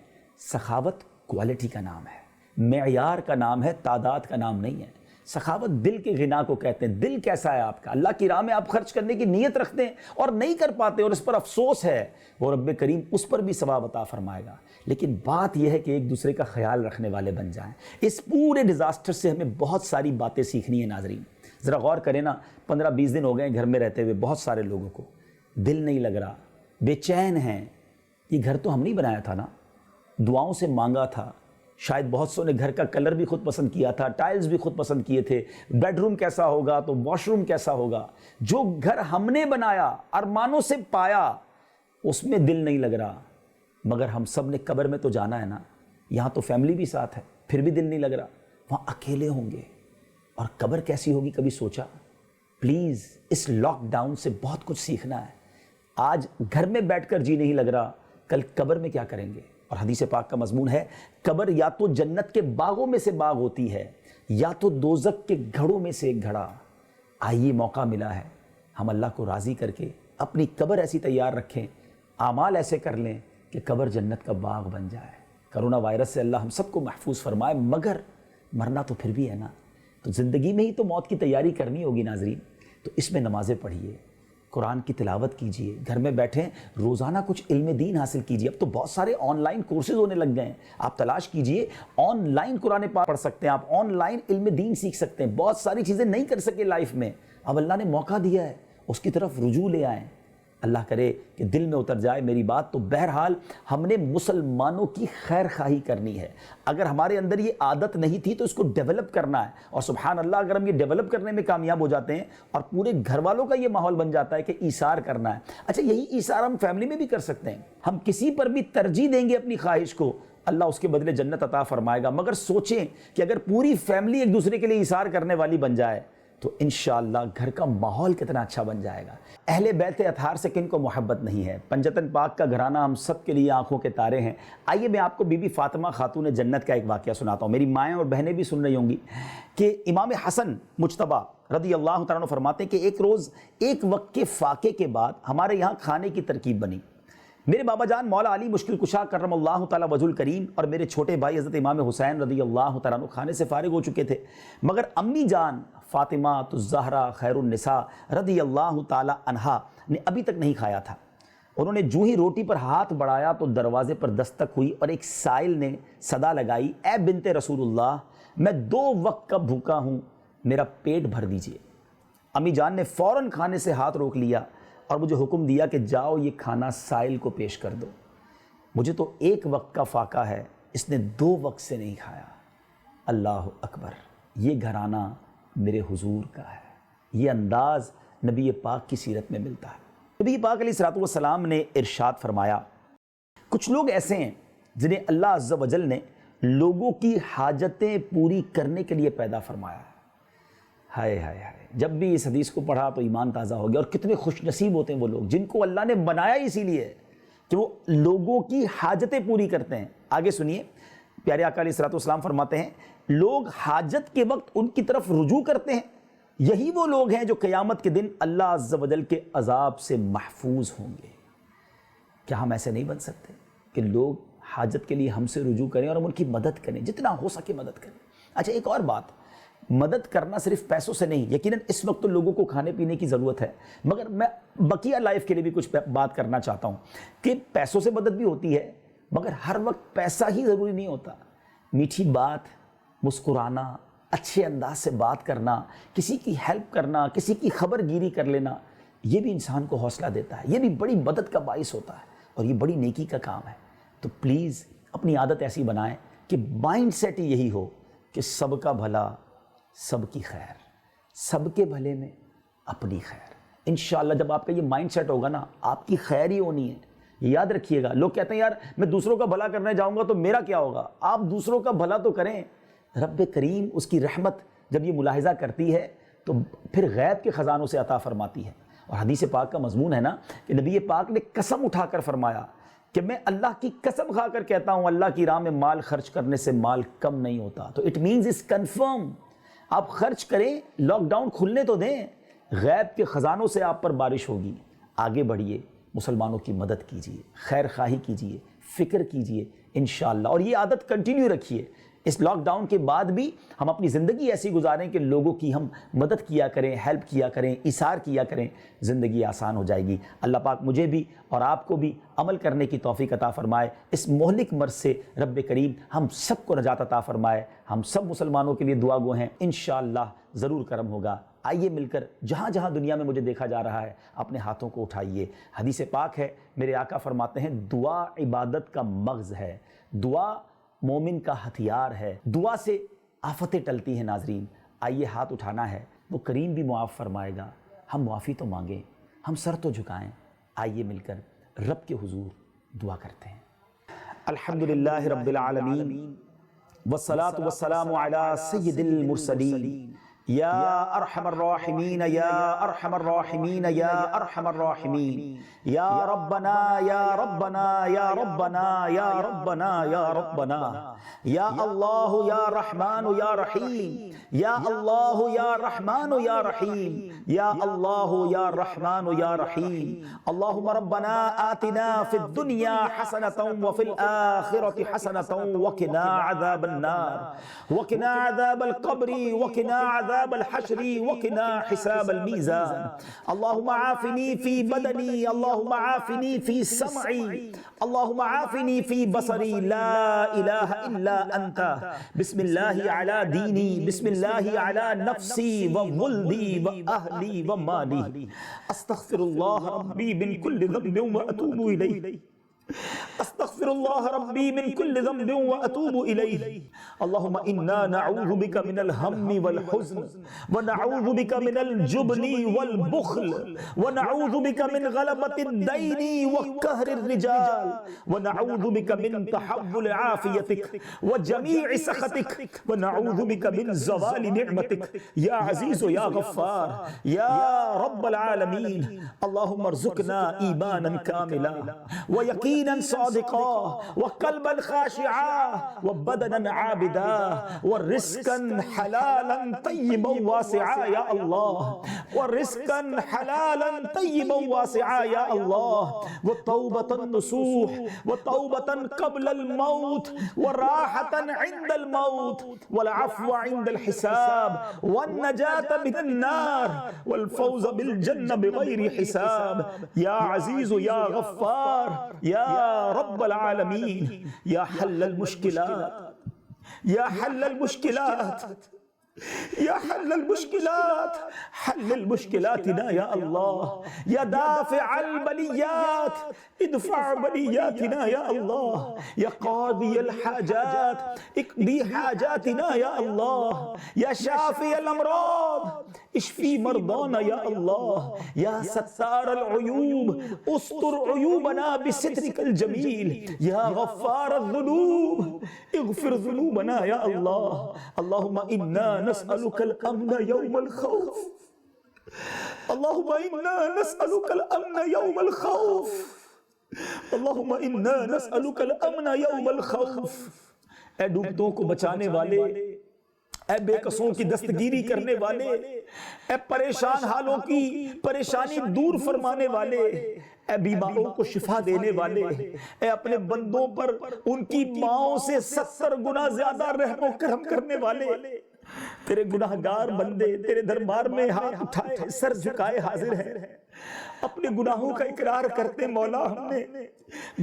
سخاوت کوالٹی کا نام ہے، معیار کا نام ہے، تعداد کا نام نہیں ہے۔ سخاوت دل کے غنا کو کہتے ہیں۔ دل کیسا ہے آپ کا؟ اللہ کی راہ میں آپ خرچ کرنے کی نیت رکھتے ہیں اور نہیں کر پاتے اور اس پر افسوس ہے، وہ رب کریم اس پر بھی ثواب عطا فرمائے گا۔ لیکن بات یہ ہے کہ ایک دوسرے کا خیال رکھنے والے بن جائیں۔ اس پورے ڈیزاسٹر سے ہمیں بہت ساری باتیں سیکھنی ہیں ناظرین۔ ذرا غور کریں نا، 15-20 دن ہو گئے گھر میں رہتے ہوئے بہت سارے لوگوں کو، دل نہیں لگ رہا، بے چین ہیں۔ یہ گھر تو ہم نہیں بنایا تھا نا، دعاؤں سے مانگا تھا، شاید بہت سو نے گھر کا کلر بھی خود پسند کیا تھا، ٹائلز بھی خود پسند کیے تھے، بیڈ روم کیسا ہوگا تو واش روم کیسا ہوگا۔ جو گھر ہم نے بنایا، ارمانوں سے پایا، اس میں دل نہیں لگ رہا۔ مگر ہم سب نے قبر میں تو جانا ہے نا، یہاں تو فیملی بھی ساتھ ہے، پھر بھی دل نہیں لگ رہا، وہاں اکیلے ہوں گے، اور قبر کیسی ہوگی کبھی سوچا؟ پلیز اس لاک ڈاؤن سے بہت کچھ سیکھنا ہے۔ آج گھر میں بیٹھ کر جی نہیں لگ رہا، کل قبر میں کیا کریں گے؟ اور حدیث پاک کا مضمون ہے، قبر یا تو جنت کے باغوں میں سے باغ ہوتی ہے، یا تو دوزخ کے گھڑوں میں سے ایک گھڑا۔ آئیے موقع ملا ہے، ہم اللہ کو راضی کر کے اپنی قبر ایسی تیار رکھیں، اعمال ایسے کر لیں کہ قبر جنت کا باغ بن جائے۔ کرونا وائرس سے اللہ ہم سب کو محفوظ فرمائے، مگر مرنا تو پھر بھی ہے نا، تو زندگی میں ہی تو موت کی تیاری کرنی ہوگی ناظرین۔ تو اس میں نمازیں پڑھیے، قرآن کی تلاوت کیجئے، گھر میں بیٹھیں روزانہ کچھ علم دین حاصل کیجئے۔ اب تو بہت سارے آن لائن کورسز ہونے لگ گئے ہیں، آپ تلاش کیجئے، آن لائن قرآن پاک پڑھ سکتے ہیں، آپ آن لائن علم دین سیکھ سکتے ہیں۔ بہت ساری چیزیں نہیں کر سکے لائف میں، اب اللہ نے موقع دیا ہے، اس کی طرف رجوع لے آئیں۔ اللہ کرے کہ دل میں اتر جائے میری بات۔ تو بہرحال ہم نے مسلمانوں کی خیر خواہی کرنی ہے۔ اگر ہمارے اندر یہ عادت نہیں تھی تو اس کو ڈیولپ کرنا ہے، اور سبحان اللہ اگر ہم یہ ڈیولپ کرنے میں کامیاب ہو جاتے ہیں اور پورے گھر والوں کا یہ ماحول بن جاتا ہے کہ ایثار کرنا ہے۔ اچھا یہی ایثار ہم فیملی میں بھی کر سکتے ہیں، ہم کسی پر بھی ترجیح دیں گے اپنی خواہش کو، اللہ اس کے بدلے جنت عطا فرمائے گا۔ مگر سوچیں کہ اگر پوری فیملی ایک دوسرے کے لیے ایثار کرنے والی بن جائے تو انشاءاللہ گھر کا ماحول کتنا اچھا بن جائے گا۔ اہل بیت اطہار سے کن کو محبت نہیں ہے؟ پنجتن پاک کا گھرانہ ہم سب کے لیے آنکھوں کے تارے ہیں۔ آئیے میں آپ کو بی بی فاطمہ خاتون جنت کا ایک واقعہ سناتا ہوں، میری مائیں اور بہنیں بھی سن رہی ہوں گی، کہ امام حسن مجتبیٰ رضی اللہ تعالیٰ عنہ فرماتے ہیں کہ ایک روز ایک وقت کے فاقے کے بعد ہمارے یہاں کھانے کی ترکیب بنی۔ میرے بابا جان مولا علی مشکل کشا کرم اللہ تعالیٰ وجہ الکریم اور میرے چھوٹے بھائی حضرت امام حسین رضی اللہ تعالیٰ عنہ کھانے سے فارغ ہو چکے تھے، مگر امی جان فاطمہ الزہرا خیر النساء رضی اللہ تعالیٰ عنہا نے ابھی تک نہیں کھایا تھا۔ انہوں نے جو ہی روٹی پر ہاتھ بڑھایا تو دروازے پر دستک ہوئی اور ایک سائل نے صدا لگائی، اے بنت رسول اللہ، میں 2 وقت کا بھوکا ہوں، میرا پیٹ بھر دیجئے۔ امی جان نے فوراً کھانے سے ہاتھ روک لیا اور مجھے حکم دیا کہ جاؤ یہ کھانا سائل کو پیش کر دو۔ مجھے تو 1 وقت کا فاقہ ہے، اس نے 2 وقت سے نہیں کھایا۔ اللہ اکبر، یہ گھرانہ میرے حضور کا ہے، یہ انداز نبی پاک کی سیرت میں ملتا ہے۔ نبی پاک علیہ السلام نے ارشاد فرمایا، کچھ لوگ ایسے ہیں جنہیں اللہ عز و جل نے لوگوں کی حاجتیں پوری کرنے کے لیے پیدا فرمایا ہے۔ ہائے ہائے ہائے، جب بھی اس حدیث کو پڑھا تو ایمان تازہ ہو گیا۔ اور کتنے خوش نصیب ہوتے ہیں وہ لوگ جن کو اللہ نے بنایا اسی لیے کہ وہ لوگوں کی حاجتیں پوری کرتے ہیں۔ آگے سنیے، پیارے آقا علیہ السلام فرماتے ہیں، لوگ حاجت کے وقت ان کی طرف رجوع کرتے ہیں، یہی وہ لوگ ہیں جو قیامت کے دن اللہ عز و جل کے عذاب سے محفوظ ہوں گے۔ کیا ہم ایسے نہیں بن سکتے کہ لوگ حاجت کے لیے ہم سے رجوع کریں اور ہم ان کی مدد کریں، جتنا ہو سکے مدد کریں؟ اچھا ایک اور بات، مدد کرنا صرف پیسوں سے نہیں، یقیناً اس وقت تو لوگوں کو کھانے پینے کی ضرورت ہے، مگر میں بقیہ لائف کے لیے بھی کچھ بات کرنا چاہتا ہوں کہ پیسوں سے مدد بھی ہوتی ہے، مگر ہر وقت پیسہ ہی ضروری نہیں ہوتا۔ میٹھی بات، مسکرانا، اچھے انداز سے بات کرنا، کسی کی ہیلپ کرنا، کسی کی خبر گیری کر لینا، یہ بھی انسان کو حوصلہ دیتا ہے، یہ بھی بڑی مدد کا باعث ہوتا ہے اور یہ بڑی نیکی کا کام ہے۔ تو پلیز اپنی عادت ایسی بنائیں کہ مائنڈ سیٹ ہی یہی ہو کہ سب کا بھلا، سب کی خیر، سب کے بھلے میں اپنی خیر۔ انشاءاللہ جب آپ کا یہ مائنڈ سیٹ ہوگا نا، آپ کی خیر ہی ہونی ہے، یہ یاد رکھیے گا۔ لوگ کہتے ہیں یار میں دوسروں کا بھلا کرنے جاؤں گا تو میرا کیا ہوگا؟ آپ دوسروں کا بھلا تو کریں، رب کریم اس کی رحمت جب یہ ملاحظہ کرتی ہے تو پھر غیب کے خزانوں سے عطا فرماتی ہے۔ اور حدیث پاک کا مضمون ہے نا کہ نبی پاک نے قسم اٹھا کر فرمایا کہ میں اللہ کی قسم کھا کر کہتا ہوں اللہ کی راہ میں مال خرچ کرنے سے مال کم نہیں ہوتا۔ تو اٹ مینز از کنفرم، آپ خرچ کریں، لاک ڈاؤن کھلنے تو دیں، غیب کے خزانوں سے آپ پر بارش ہوگی۔ آگے بڑھیے، مسلمانوں کی مدد کیجیے، خیر خواہی کیجیے، فکر کیجیے انشاءاللہ، اور یہ عادت کنٹینیو رکھیے۔ اس لاک ڈاؤن کے بعد بھی ہم اپنی زندگی ایسی گزاریں کہ لوگوں کی ہم مدد کیا کریں، ہیلپ کیا کریں، ایثار کیا کریں، زندگی آسان ہو جائے گی۔ اللہ پاک مجھے بھی اور آپ کو بھی عمل کرنے کی توفیق عطا فرمائے، اس مہلک مرض سے رب کریم ہم سب کو نجات عطا فرمائے۔ ہم سب مسلمانوں کے لیے دعا گو ہیں، انشاءاللہ ضرور کرم ہوگا۔ آئیے مل کر جہاں جہاں دنیا میں مجھے دیکھا جا رہا ہے اپنے ہاتھوں کو اٹھائیے۔ حدیث پاک ہے، میرے آقا فرماتے ہیں دعا عبادت کا مغز ہے، دعا مومن کا ہتھیار ہے، دعا سے آفتیں ٹلتی ہیں۔ ناظرین آئیے ہاتھ اٹھانا ہے، وہ کریم بھی معاف فرمائے گا، ہم معافی تو مانگیں، ہم سر تو جھکائیں، آئیے مل کر رب کے حضور دعا کرتے ہیں۔ الحمدللہ رب العالمین والصلاة والسلام علی سید المرسلین یا ارحم الراحمین یا ارحم الراحمین یا ارحم الراحمین یا ربنا یا ربنا یا ربنا یا ربنا یا ربنا یا اللہ یا رحمان یا رحیم یا اللہ یا رحمان یا رحیم یا اللہ یا رحمان یا رحیم اللہم ربنا آتنا فی الدنیا حسنة وفی الآخرة حسنة وقنا عذاب النار وقنا عذاب القبر وقنا عذاب الحشر وقنا حساب الميزان اللهم عافني في بدني اللهم عافني في سمعي اللهم عافني في بصري لا إله إلا أنت بسم الله على ديني بسم الله على نفسي وولدي وأهلي ومالي أستغفر الله ربي من كل ذنب وأتوب إليه استغفر الله ربي من كل ذنب واتوب اليه اللهم انا نعوذ بك من الهم والحزن ونعوذ بك من الجبن والبخل ونعوذ بك من غلبة الدين وقهر الرجال ونعوذ بك من تحول عافيتك وجميع سخطك ونعوذ بك من زوال نعمتك يا عزيز يا غفار يا رب العالمين اللهم ارزقنا ايمانا كاملا ويقينا صادقا وقلبا خاشعا وبدنا عابدا ورزقا حلالا طيبا واسعا يا الله ورزقا حلالا طيبا واسعا يا الله وتوبة نصوح وتوبة قبل الموت وراحة عند الموت والعفو عند الحساب والنجاة من النار والفوز بالجنة بغير حساب يا عزيز يا غفار يا رب العالمين يا حل المشكلات يا حل المشكلات يا حل المشكلات حل المشكلاتنا يا الله يا دافع البليات ادفع بلياتنا يا الله يا قاضي الحاجات اقضي حاجاتنا يا الله يا شافي الأمراض اشفي مرضانا يا الله يا ستار العيوب استر عيوبنا بسترك الجميل يا غفار الذنوب اغفر ذنوبنا يا الله اللهم إنا نسألك الأمن يوم الخوف اللهم إنا نسألك الأمن يوم الخوف اللهم إنا نسألك الأمن يوم الخوف اے ڈوبتوں کو بچانے والے، اے بے قصوں کی دستگیری کرنے والے، اے پریشان حالوں کی پریشانی دور فرمانے والے، اے بیماروں کو شفا دینے والے، اے اپنے بندوں پر ان کی ماؤں سے 70 گنا زیادہ رحم و کرم کرنے والے، تیرے گناہگار بندے تیرے دربار میں ہاتھ اٹھائے سر جھکائے حاضر ہیں، اپنے گناہوں کا اقرار کرتے مولا ہم نے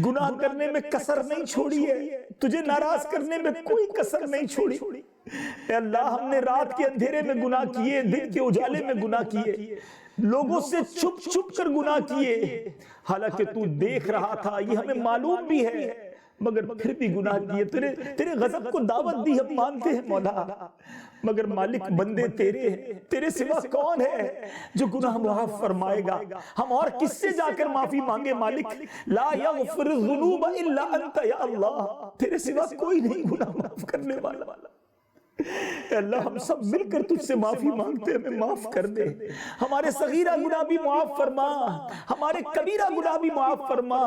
گناہ کرنے میں کسر نہیں چھوڑی ہے، تجھے ناراض کرنے میں کوئی کسر نہیں چھوڑی۔ اے اللہ ہم نے رات کے اندھیرے میں گناہ کیے، دن کے اجالے میں گناہ کیے، لوگوں سے چھپ چھپ کر گناہ کیے، حالانکہ تو دیکھ رہا تھا یہ ہمیں معلوم بھی ہے، مگر پھر بھی گناہ کیے، تیرے غضب کو دعوت دی ہم مانتے ہیں مولا، مگر مالک بندے تیرے ہیں، تیرے سوا کون ہے جو گناہ معاف فرمائے گا؟ ہم اور کس سے جا کر معافی مانگے مالک؟ لا یغفر الذنوب الا انت یا اللہ، تیرے سوا کوئی نہیں گناہ معاف کرنے والا۔ اے اللہ ہم سب مل کر تجھ سے معافی مانگتے ہیں، ہمیں معاف کر دے، ہمارے صغیرہ گناہ بھی معاف فرما، ہمارے کبیرہ گناہ بھی معاف فرما،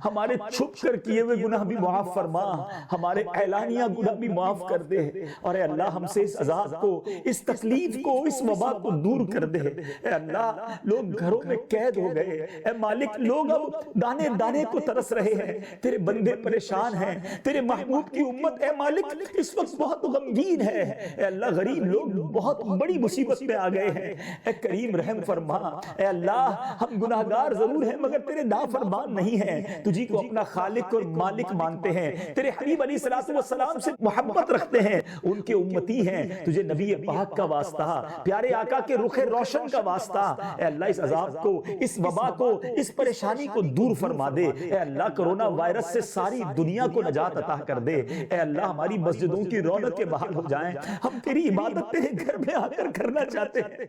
ہمارے چھپ کر کیے ہوئے گناہ بھی معاف فرما، ہمارے اعلانیہ گناہ بھی معاف کر دے، اور اے اللہ ہم سے اس عذاب کو، اس تکلیف کو، اس وبا کو دور کر دے۔ اے اللہ لوگ گھروں میں قید ہو گئے، اے مالک لوگ اب دانے دانے کو ترس رہے ہیں، تیرے بندے پریشان ہیں، تیرے محبوب کی امت اے مالک اس وقت بہت غمگین ہے، اے اللہ غریب لوگ بہت بڑی مصیبت میں آ گئے ہیں، اے کریم رحم فرما۔ اے اللہ ہم گناہگار ضرور ہیں مگر تیرے نافرمان نہیں ہیں، تجھی کو اپنا خالق اور مالک مانتے ہیں، تیرے حبیب علیہ السلام سے محبت رکھتے ہیں، ان کے امتی ہیں، تجھے نبی پاک کا واسطہ، پیارے آقا کے رخ روشن کا واسطہ، اے اللہ اس عذاب کو، اس وبا کو، اس پریشانی کو دور فرما دے۔ اے اللہ کرونا وائرس سے ساری دنیا کو نجات عطا کر دے۔ اے اللہ ہماری مسجدوں کی رونقیں بحال ہو جائیں، ہم تیری عبادت تیرے گھر میں آ کر کرنا چاہتے ہیں۔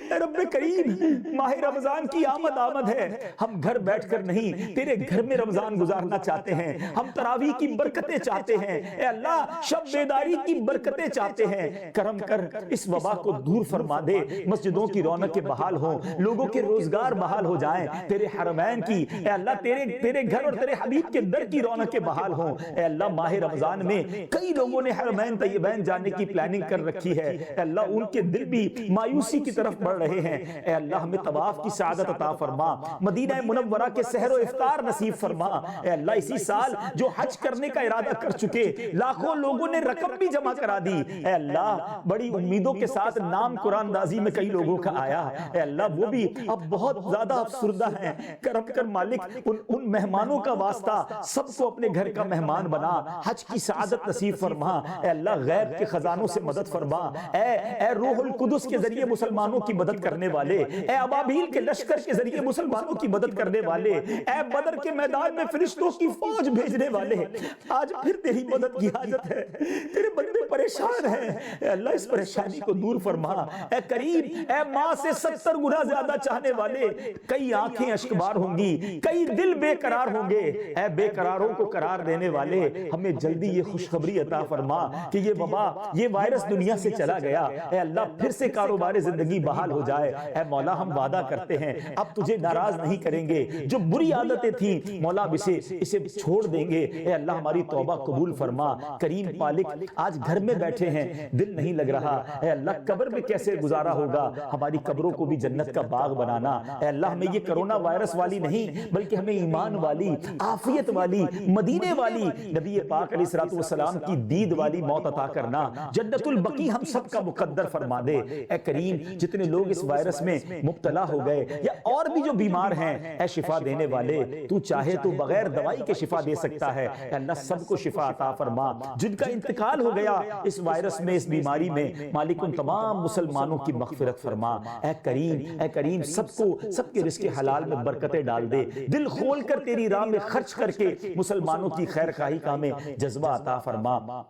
اے رب کریم ماہ رمضان کی آمد ہے، ہم گھر بیٹھ کر نہیں تیرے گھر میں رمضان گزارنا چاہتے ہیں، ہم تراویح کی برکتیں چاہتے ہیں، اے اللہ شب بیداری کی برکتیں چاہتے ہیں، کرم کر اس وبا کو دور فرما دے، مسجدوں کی رونقیں بحال ہوں، لوگوں کے روزگار بحال ہو جائیں، تیرے حرمین کی اے اللہ تیرے گھر اور تیرے حبیب کے در کی رونقیں بحال ہوں۔ اے اللہ ماہ رمضان میں کئی لوگوں نے حرمین طیبین جانے کی پلاننگ کر رکھی ہے، اے اللہ ان کے دل بھی مایوسی کی طرف بڑھ رہے ہیں، اے اللہ ہمیں طواف کی سعادت عطا فرما، مدینہ منورہ کے سحر و افطار نصیب فرما۔ اے اللہ اسی سال جو حج کرنے کا ارادہ کر چکے لاکھوں لوگوں نے رقم بھی جمع کرا دی، اے اللہ بڑی امیدوں کے ساتھ نام قرآن اندازی میں کئی لوگوں کا آیا، اے اللہ وہ بھی اب بہت زیادہ افسردہ ہیں، کرم کر مالک ان مہمانوں کا واسطہ سب کو اپنے گھر کا مہمان بنا، حج کی سعادت نصیب فرما، اے اللہ غیب کے خزانوں سے مدد فرما، اے روح القدس کے ذریعے مسلمانوں کی مدد کرنے والے، اے ابابیل کے لشکر کے ذریعے مسلمانوں کی مدد کرنے والے، اے بدر کے میدان میں فرشتوں کی فوج بھیجنے والے، آج پھر تیری مدد کی حاجت ہے، تیرے بندے پریشان ہیں، اے اللہ اس پریشانی کو دور فرما، اے کریم اے ماں سے 70 گنا زیادہ چاہنے والے، کئی آنکھیں اشکبار ہوں گی، کئی دل بے قرار ہوں گے، اے بے قراروں کو قرار دینے والے ہمیں جلدی یہ خوشخبری عطا فرما کہ یہ وبا یہ وائرس دنیا سے چلا گیا، اے اللہ پھر سے کاروبار زندگی بحال ہو جائے، اے مولا ہم وعدہ کرتے ہیں اب تجھے ناراض نہیں کریں گے، جو بری عادتیں تھیں مولا اسے چھوڑ دیں گے، اے اللہ ہماری توبہ قبول فرما۔ کریم مالک آج گھر میں بیٹھے ہیں، دل نہیں لگ رہا، اے اللہ قبر میں کیسے گزارا ہوگا، ہماری قبروں کو بھی جنت کا باغ بنانا، اے اللہ ہمیں یہ کرونا وائرس والی نہیں بلکہ ہمیں ایمان والی، عافیت والی، مدینے والی، نبی پاک علیہ السلام کی دید والی موت عطا کرنا، جنت البقیع ہم سب کا مقدر فرما دے۔ اے کریم جتنے لوگ اس وائرس میں مبتلا ہو گئے یا اور بھی جو بیمار ہیں، اے شفا دینے والے تو چاہے تو بغیر دوائی کے شفا دے سکتا ہے، اے اللہ سب کو شفا عطا فرما، جن کا انتقال ہو گیا اس وائرس میں، اس بیماری میں، مالک ان تمام مسلمانوں کی مغفرت فرما۔ اے کریم سب کے رزق حلال میں برکتیں ڈال دے، دل کھول کر تیری راہ میں خرچ کر کے مسلمانوں کی خیر خواہی کا ہمیں جذبہ عطا فرما۔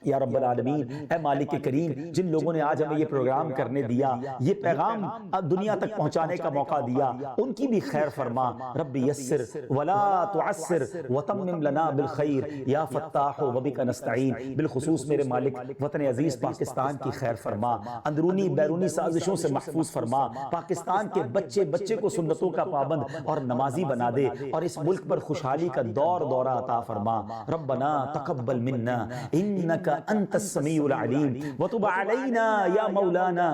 یا رب العالمین اے مالک کریم جن لوگوں نے آج ہمیں یہ پروگرام کرنے دیا، یہ پیغام دنیا تک پہنچانے کا موقع دیا، ان کی بھی خیر فرما۔ رب یسر ولا تعسر وتمم لنا بالخیر یا فتاح وبک نستعین۔ بالخصوص میرے مالک وطن عزیز پاکستان کی خیر فرما، اندرونی بیرونی سازشوں سے محفوظ فرما، پاکستان کے بچے کو سنتوں کا پابند اور نمازی بنا دے، اور اس ملک پر خوشحالی کا دورہ عطا فرما۔ ربنا تقبل منا انک انت السمیع العلیم وتب علینا یا مولانا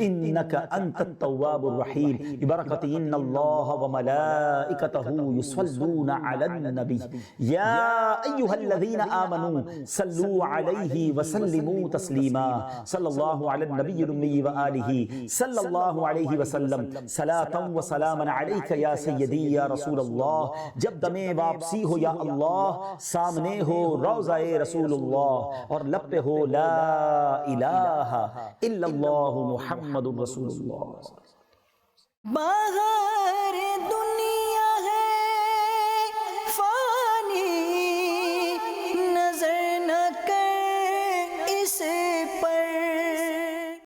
انک انت التواب الرحیم ببرکت ان اللہ وملائکتہ یصلون علی النبی یا ایہا الذین آمنوا صلوا علیہ وسلموا تسلیما صلی اللہ علی النبی الامی وآلہ صلی اللہ علیہ وسلم صلاۃ و سلاما علیک یا سیدی یا رسول اللہ. جب دم واپسی ہو یا اللہ، سامنے ہو روضہ رسول اللہ اور لب پہ ہو لا الہ الا اللہ محمد رسول اللہ. بہار